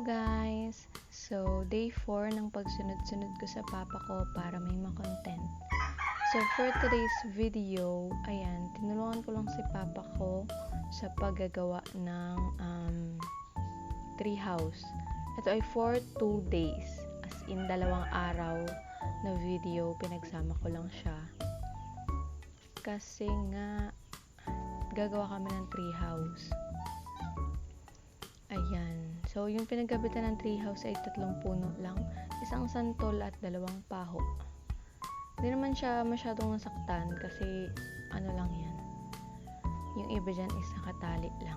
guys! So, day 4 ng pagsunod-sunod ko sa papa ko para may ma-content. So, for today's video, ayan, tinulungan ko lang si papa ko sa paggagawa ng tree house. Ito ay for 2 days. As in, 2 araw na video, pinagsama ko lang siya. Kasi nga, gagawa kami ng tree house. Ayan. So, yung pinaggabitan ng treehouse ay 3 puno lang. 1 santol at 2 paho. Hindi naman siya masyadong nasaktan kasi ano lang yan. Yung iba dyan is nakatali lang.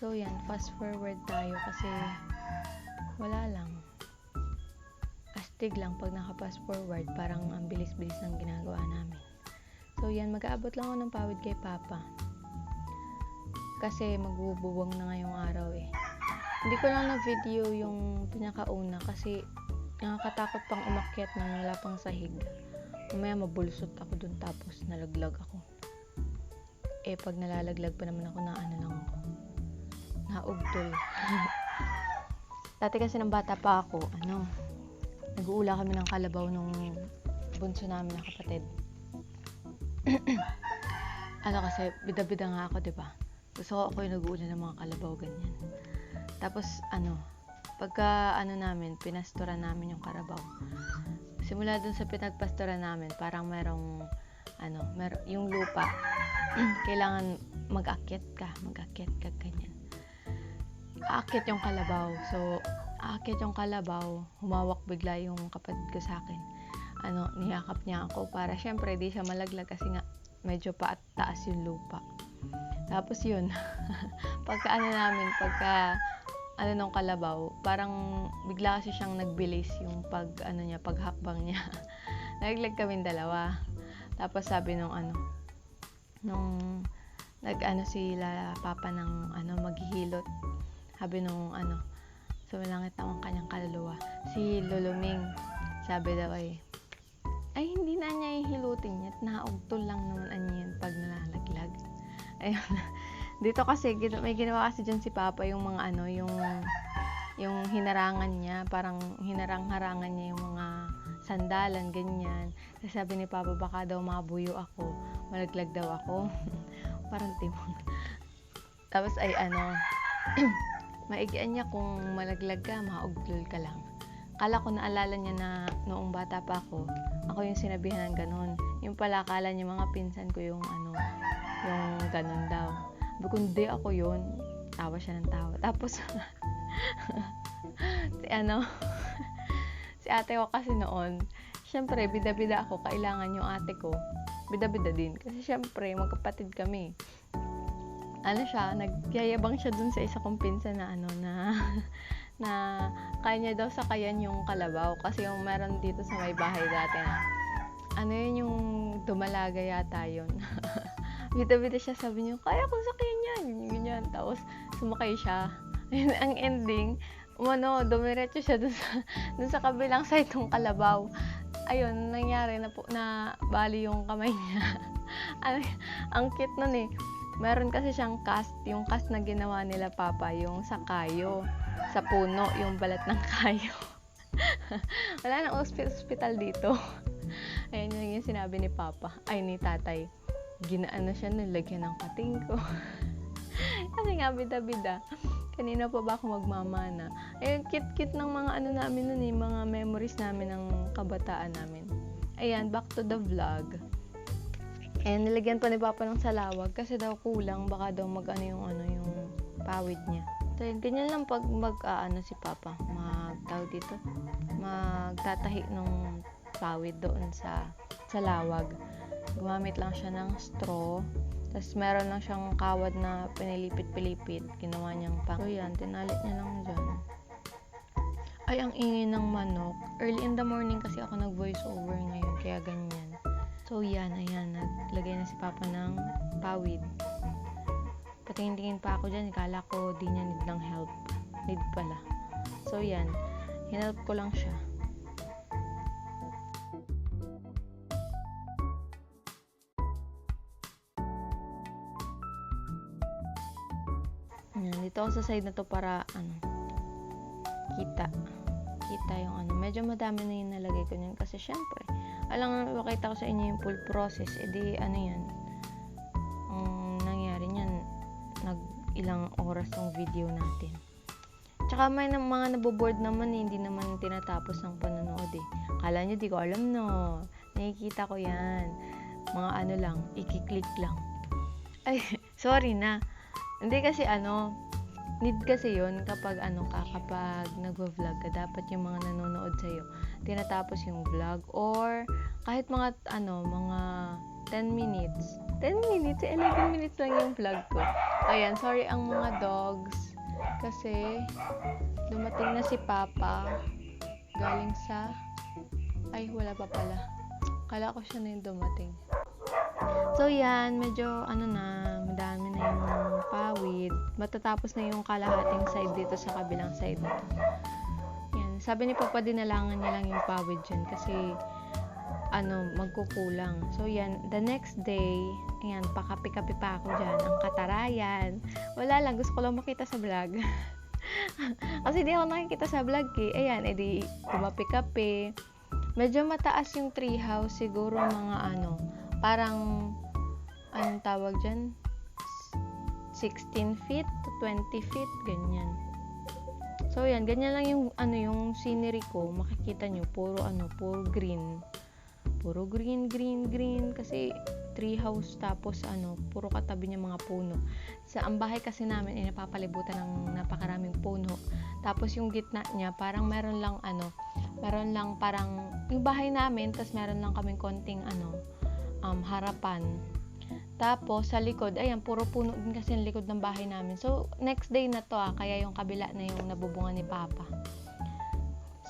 So, yan. Fast forward tayo kasi wala lang. Astig lang pag naka-fast forward. Parang ang bilis-bilis ng ginagawa namin. So, yan. Mag-aabot lang ako ng pawid kay Papa. Kasi magbubuwang na ngayong araw eh. Hindi ko lang na-video yung pinakauna kasi nakakatakot pang umakyat nang wala pang sahig. Mamaya mabulusot ako dun tapos nalaglag ako. Eh pag nalalaglag pa naman ako na ano lang ako. Naugtol. Dati kasi nang bata pa ako, nag-uula kami ng kalabaw nung bunso namin na kapatid. Kasi bida-bida nga ako, 'di ba? So, ako yung nag-uula ng mga kalabaw, ganyan. Tapos, pagka, namin, pinastura namin yung karabaw. Simula dun sa pinagpastura namin, parang merong, yung lupa, kailangan mag-akyat ka, ganyan. Aakyat yung kalabaw. So, aakyat yung kalabaw, humawak bigla yung kapatid ko sa akin. Niyakap niya ako para, syempre, di siya malaglag kasi nga, medyo taas yung lupa. Tapos yun, pagka nung kalabaw, parang bigla kasi siyang nagbilis yung paghakbang niya. Naglag kaming 2. Tapos sabi nung sila papa ng maghihilot. Sabi nung sumilangit na ang kanyang kaluluwa. Si Luluming, sabi daw ay hindi na niya ihilutin niya at naugtol lang naman yan pag nalalaglag. Ayun. Dito kasi may ginawa kasi dyan si Papa yung mga yung hinarangan niya, parang hinarang-harangan niya yung mga sandalan, ganyan. Kasi sabi ni Papa baka daw mabuyo ako, malaglag daw ako. Parang timon. Tapos ay maigian niya kung malaglag ka, maugtol ka lang. Kala ko naalala niya na noong bata pa ako yung sinabihan ng ganun. Yung pala akala niya mga pinsan ko yung yung ganun daw. Hindi ako yun. Tawa siya ng tawa. Tapos, si ate ko kasi noon, syempre, bida-bida ako. Kailangan yung ate ko, bida-bida din. Kasi syempre, magkapatid kami. Nagyayabang siya dun sa isa kong pinsan na kaya niya daw sakayan yung kalabaw. Kasi yung meron dito sa may bahay dati na, yung dumalaga yata yun. Bida-bida siya, sabi niya, kaya kong sakyan yan. Ganyan. Tapos, sumakay siya. And ang ending, dumiretso siya dun sa kabilang side ng kalabaw. Ayun, nangyari na bali yung kamay niya. Ang cute nun eh. Meron kasi siyang cast, yung cast na ginawa nila Papa, yung sa kayo, sa puno, yung balat ng kayo. Wala nang hospital dito. Ayun yung sinabi ni Papa, ni Tatay. Ginaan siya, nilagyan ng pating ko. Kasi nga, bida-bida. Kanina pa ba ako magmamana? Ayun, cute ng mga namin nun eh, mga memories namin ng kabataan namin. Ayan, back to the vlog. Ayan, nilagyan pa ni Papa ng salawag kasi daw kulang, baka daw yung pawid niya. So, ganyan lang pag si Papa, magtatahi ng pawid doon sa lawag. Gumamit lang siya ng straw. Tapos meron lang siyang kawad na pinilipit-pilipit. Ginawa niyang So yan, tinalit niya lang dyan. Ay, ang ingay ng manok. Early in the morning kasi ako nag-voice over ngayon. Kaya ganyan. So yan, ayan. Naglagay na si Papa ng pawid. Patingin-tingin pa ako dyan. Kala ko di niya need ng help. Need pala. So yan. Hinelp ko lang siya. Ayan, dito ako sa side na to para kita yung medyo madami na yung nalagay ko niyan kasi syempre alang makita ko sa inyo yung full process, edi yan ang nangyari niyan, ilang oras tong video natin. Tsaka may mga naboboard naman hindi naman tinatapos ng panonood Kala nyo di ko alam nakikita ko yan, mga lang, iki-click lang. Ay, sorry na. Hindi kasi need kasi yun kapag kapag nagvo-vlog ka, dapat yung mga nanonood sa'yo tinatapos yung vlog, or kahit mga mga 10 minutes 11 minutes lang yung vlog ko. Ayan, sorry ang mga dogs kasi dumating na si Papa galing sa wala pa pala, kala ko siya na yung dumating. So yan, medyo madami na yung pawid. Matatapos na yung kalahating side dito sa kabilang side na to. Yan, sabi ni Papa dinalangan niya lang yung pawid dyan kasi magkukulang. So yan, the next day, ayan, pakapi-kapi pa ako dyan. Ang katarayan. Wala lang, gusto ko lang makita sa vlog. Kasi di ako nakikita sa vlog Ayan, edi kumapi-kapi. Medyo mataas yung treehouse, siguro mga parang anong tawag dyan, 16 feet to 20 feet, ganyan. So yan, ganyan lang yung yung scenery ko. Makikita nyo, puro green. Puro green kasi treehouse, tapos puro katabi niya mga puno. Ang bahay kasi namin napapalibutan ng napakaraming puno. Tapos yung gitna niya parang meron lang parang yung bahay namin, tapos meron lang kaming konting harapan. Tapos sa likod, ayan, puro puno din kasi yung likod ng bahay namin. So next day na to kaya yung kabila na yung nabubunga ni Papa.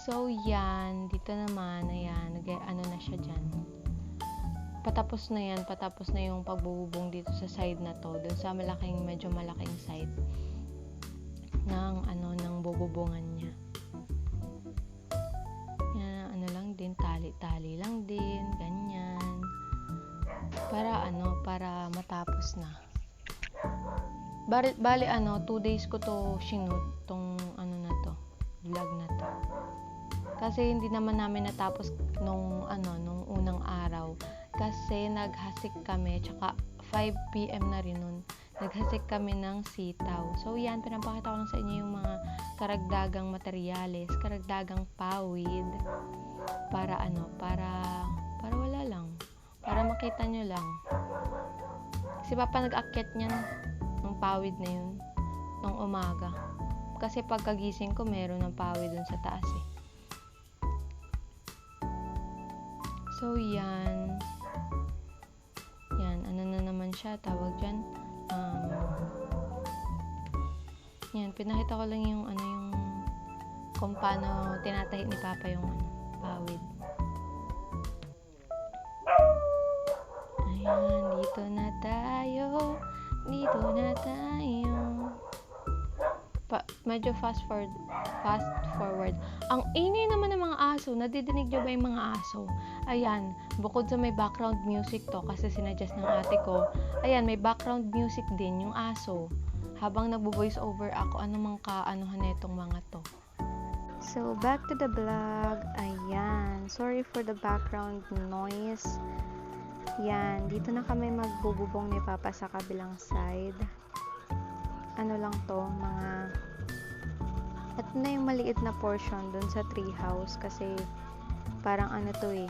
So yan, dito naman, ayan, na siya dyan. Patapos na yung pagbububong dito sa side na to, dun sa medyo malaking side ng bububungan niya. Yan, lang din, tali lang din, ganyan. Para matapos na. Bali 2 days ko to sinut, tong na to, vlog na to. Kasi hindi naman namin natapos nung unang araw. Kasi naghasik kami, tsaka 5 PM na rin nun. Naghasik kami ng sitaw. So yan, pinapakita ko lang sa inyo yung mga karagdagang materyales, karagdagang pawid. Para wala lang. Para makita nyo lang. Si Papa nag-akyat niyan ng pawid na yun nung umaga. Kasi pagkagising ko, meron ng pawid dun sa taas So yan, na naman siya, tawag dyan. Yan, pinakita ko lang yung kung paano tinatahi ni Papa yung pawid. Ayan, dito na tayo. Medyo fast forward. Ang ingay naman ng mga aso. Nadidinig nyo ba yung mga aso? Ayan, bukod sa may background music to, kasi sinadjust ng ate ko, ayan, may background music din yung aso. Habang nagbo-voice over ako, anumang kaanuhan na itong mga to. So, back to the vlog. Ayan, sorry for the background noise. Yan, dito na kami magbububong ni Papa sa kabilang side. Lang to, ito na yung maliit na portion dun sa treehouse kasi parang to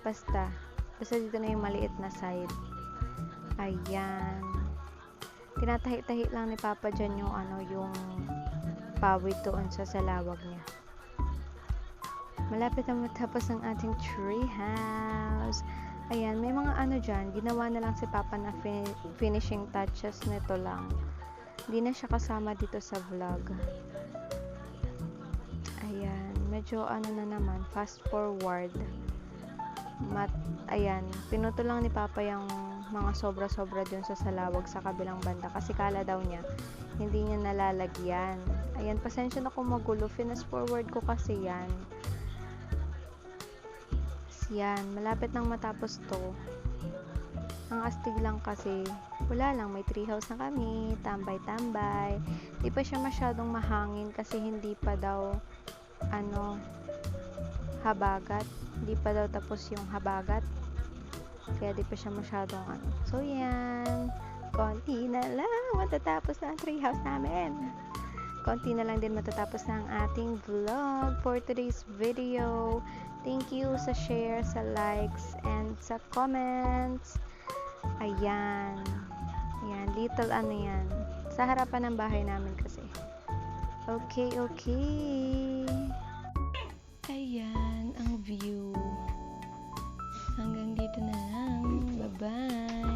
basta dito na yung maliit na side. Ayan, tinatahi-tahi lang ni Papa dyan yung yung pawid doon sa salawag niya. Malapit na matapos ang ating treehouse. Ayan, may mga dyan, ginawa na lang si Papa na finishing touches nito lang. Hindi na siya kasama dito sa vlog. Ayan, medyo na naman, fast forward. Ayan, pinuto lang ni Papa yung mga sobra-sobra dun sa salawag sa kabilang banda kasi kala daw niya hindi niya nalalagyan. Ayan, pasensya na kung magulo, fast forward ko kasi yan. Yan, malapit nang matapos to. Ang astig lang kasi, wala lang, may treehouse na kami, tambay-tambay. Di pa siya masyadong mahangin kasi hindi pa daw, habagat. Hindi pa daw tapos yung habagat. Kaya di pa siya masyadong So, yan. Konti na lang matatapos na ang treehouse namin. Konti na lang din matatapos na ang ating vlog for today's video. Thank you sa share, sa likes, and sa comments. Ayan. Ayan, little yan. Sa harapan ng bahay namin kasi. Okay. Ayan, ang view. Hanggang dito na lang. Bye-bye.